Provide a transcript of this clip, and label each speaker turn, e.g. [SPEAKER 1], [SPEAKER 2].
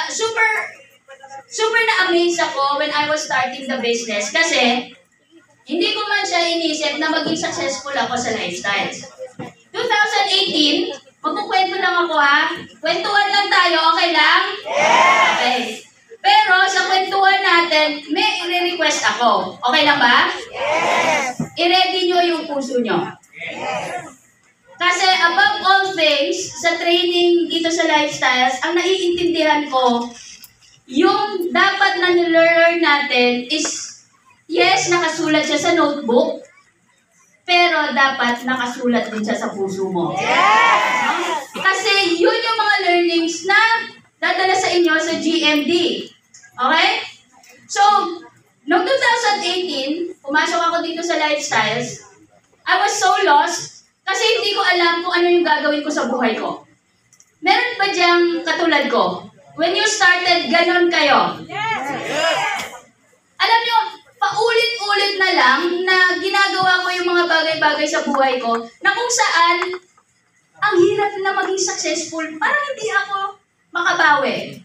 [SPEAKER 1] super na-amaze ako when I was starting the business kasi hindi ko man siya inisip na maging successful ako sa lifestyles. 2018, magkukwento lang ako ha. Kwentuhan lang tayo, okay lang? Okay. Pero sa kwentuhan natin, may i-request ako. Okay lang ba?
[SPEAKER 2] Yes!
[SPEAKER 1] I-ready nyo yung puso nyo. Kasi above all things, sa training dito sa lifestyles, ang naiintindihan ko, yung dapat na learn natin is, yes, nakasulat siya sa notebook, pero dapat nakasulat din siya sa puso mo.
[SPEAKER 2] Yes!
[SPEAKER 1] Kasi yun yung mga learnings na dadala sa inyo sa GMD. Okay? So, noong 2018, pumasok ako dito sa lifestyles, I was so lost kasi hindi ko alam kung ano yung gagawin ko sa buhay ko. Meron ba diyang katulad ko? When you started, ganon kayo.
[SPEAKER 2] Yes!
[SPEAKER 1] Alam nyo, paulit-ulit na lang na ginagawa ko yung mga bagay-bagay sa buhay ko na kung saan ang hirap na maging successful, parang hindi ako makabawi.